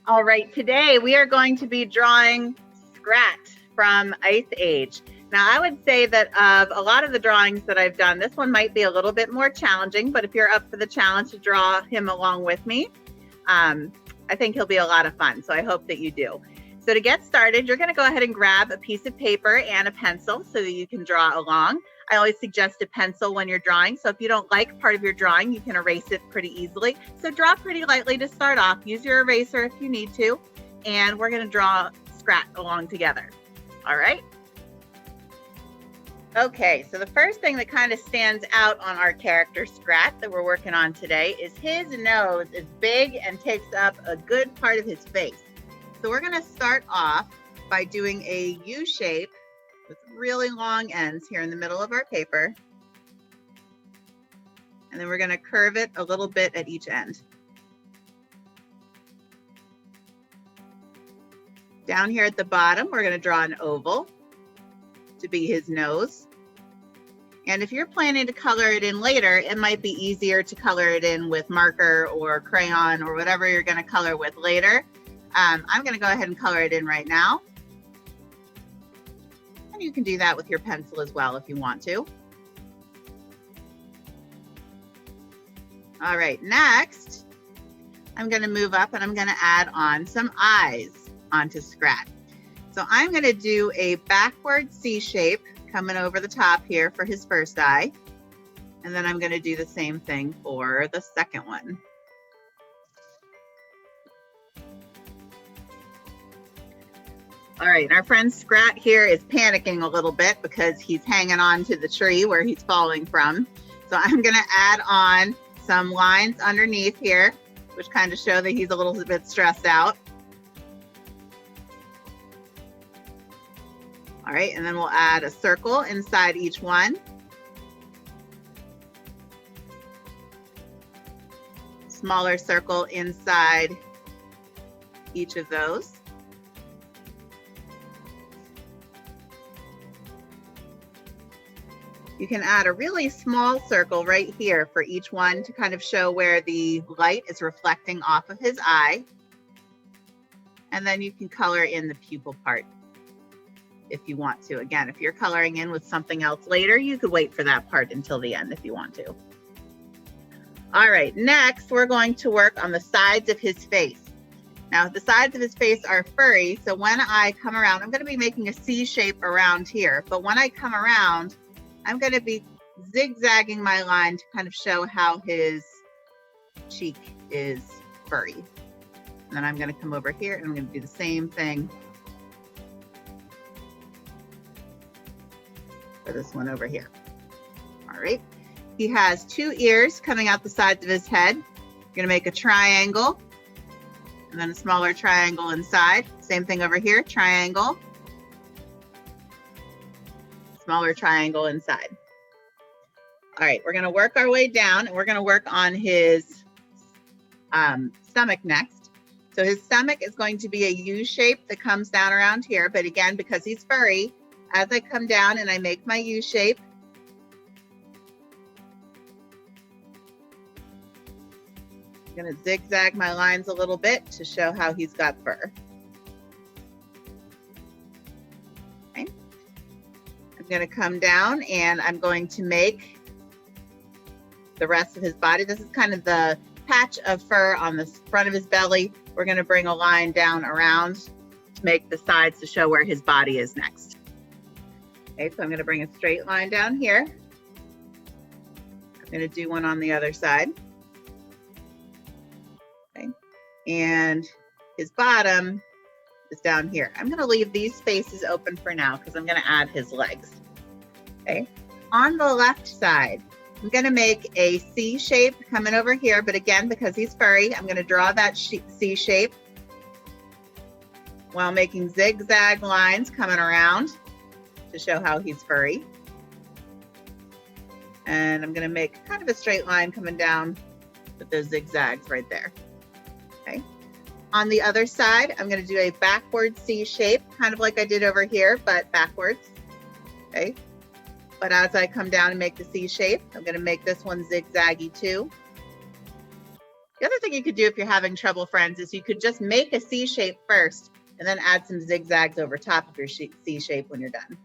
All right, today we are going to be drawing Scrat from Ice Age. Now, I would say that of a lot of the drawings that I've done, this one might be a little bit more challenging, but if you're up for the challenge to draw him along with me, I think he'll be a lot of fun, so I hope that you do. So to get started, you're gonna go ahead and grab a piece of paper and a pencil so that you can draw along. I always suggest a pencil when you're drawing, so if you don't like part of your drawing, you can erase it pretty easily. So draw pretty lightly to start off. Use your eraser if you need to, and we're gonna draw Scrat along together. All right? Okay, so the first thing that kind of stands out on our character Scrat that we're working on today is his nose is big and takes up a good part of his face. So we're gonna start off by doing a U shape with really long ends here in the middle of our paper. And then we're gonna curve it a little bit at each end. Down here at the bottom, we're gonna draw an oval to be his nose. And if you're planning to color it in later, it might be easier to color it in with marker or crayon or whatever you're gonna color with later. I'm gonna go ahead and color it in right now. And you can do that with your pencil as well if you want to. All right, next, I'm gonna move up and I'm gonna add on some eyes onto Scrat. So I'm gonna do a backward C shape coming over the top here for his first eye. And then I'm gonna do the same thing for the second one. All right, our friend Scrat here is panicking a little bit because he's hanging on to the tree where he's falling from. So I'm gonna add on some lines underneath here, which kind of show that he's a little bit stressed out. All right, and then we'll add a circle inside each one. Smaller circle inside each of those. You can add a really small circle right here for each one to kind of show where the light is reflecting off of his eye. And then you can color in the pupil part if you want to. Again, if you're coloring in with something else later, you could wait for that part until the end if you want to. All right, next we're going to work on the sides of his face. Now the sides of his face are furry, so when I come around, I'm going to be making a C shape around here, but when I come around, I'm going to be zigzagging my line to kind of show how his cheek is furry. And then I'm going to come over here and I'm going to do the same thing for this one over here. All right. He has two ears coming out the sides of his head. You're going to make a triangle and then a smaller triangle inside. Same thing over here, triangle. Smaller triangle inside. All right, we're gonna work our way down and we're gonna work on his stomach next. So his stomach is going to be a U shape that comes down around here, but again, because he's furry, as I come down and I make my U shape, I'm gonna zigzag my lines a little bit to show how he's got fur. I'm going to come down and I'm going to make the rest of his body. This is kind of the patch of fur on the front of his belly. We're going to bring a line down around to make the sides to show where his body is next. Okay, so I'm going to bring a straight line down here. I'm going to do one on the other side. Okay, and his bottom is down here. I'm going to leave these spaces open for now because I'm going to add his legs. Okay, on the left side, I'm going to make a C shape coming over here, but again, because he's furry, I'm going to draw that C shape while making zigzag lines coming around to show how he's furry. And I'm going to make kind of a straight line coming down with those zigzags right there. Okay. On the other side, I'm going to do a backward C shape, kind of like I did over here, but backwards. Okay. But as I come down and make the C shape, I'm going to make this one zigzaggy too. The other thing you could do if you're having trouble, friends, is you could just make a C shape first and then add some zigzags over top of your C shape when you're done.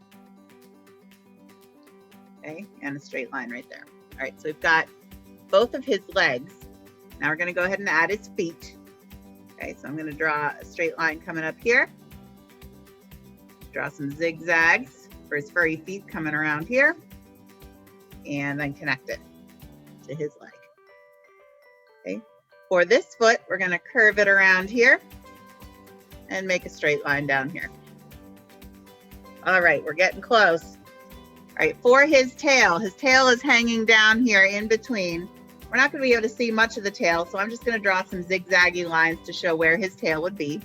Okay, and a straight line right there. All right, so we've got both of his legs. Now we're going to go ahead and add his feet. Okay, so I'm going to draw a straight line coming up here. Draw some zigzags for his furry feet coming around here. And then connect it to his leg. Okay, for this foot, we're going to curve it around here and make a straight line down here. All right, we're getting close. All right, for his tail is hanging down here in between. We're not going to be able to see much of the tail, so I'm just going to draw some zigzaggy lines to show where his tail would be.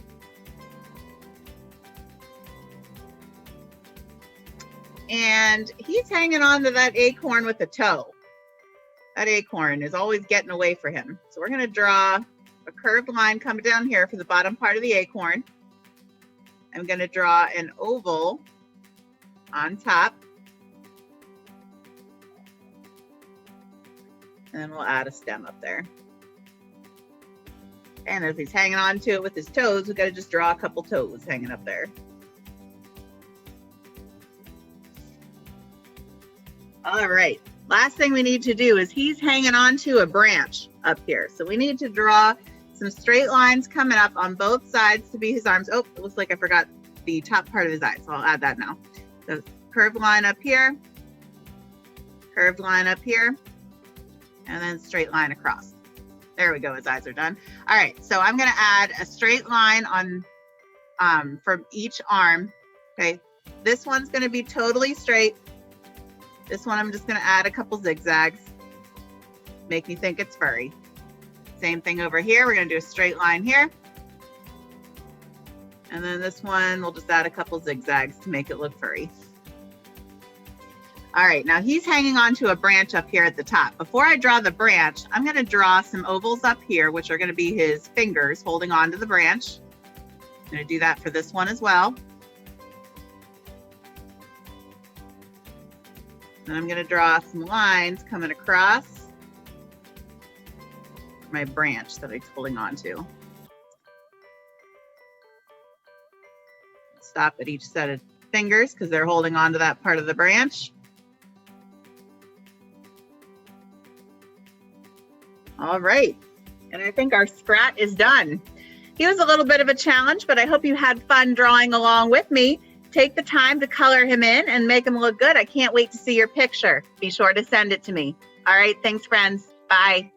And he's hanging on to that acorn with a toe. That acorn is always getting away from him. So we're going to draw a curved line coming down here for the bottom part of the acorn. I'm going to draw an oval on top. And then we'll add a stem up there. And as he's hanging on to it with his toes, we've got to just draw a couple toes hanging up there. All right, last thing we need to do is he's hanging on to a branch up here. So we need to draw some straight lines coming up on both sides to be his arms. Oh, it looks like I forgot the top part of his eye, so I'll add that now. So curved line up here, curved line up here, and then straight line across. There we go, his eyes are done. All right, so I'm gonna add a straight line on from each arm, okay? This one's gonna be totally straight. This one I'm just gonna add a couple zigzags, make me think it's furry. Same thing over here, we're gonna do a straight line here. And then this one, we'll just add a couple zigzags to make it look furry. All right, now he's hanging onto a branch up here at the top. Before I draw the branch, I'm gonna draw some ovals up here, which are gonna be his fingers holding onto the branch. I'm gonna do that for this one as well. And I'm gonna draw some lines coming across my branch that he's holding onto. Stop at each set of fingers because they're holding onto that part of the branch. All right, and I think our Scrat is done. He was a little bit of a challenge, but I hope you had fun drawing along with me. Take the time to color him in and make him look good. I can't wait to see your picture. Be sure to send it to me. All right, thanks, friends. Bye.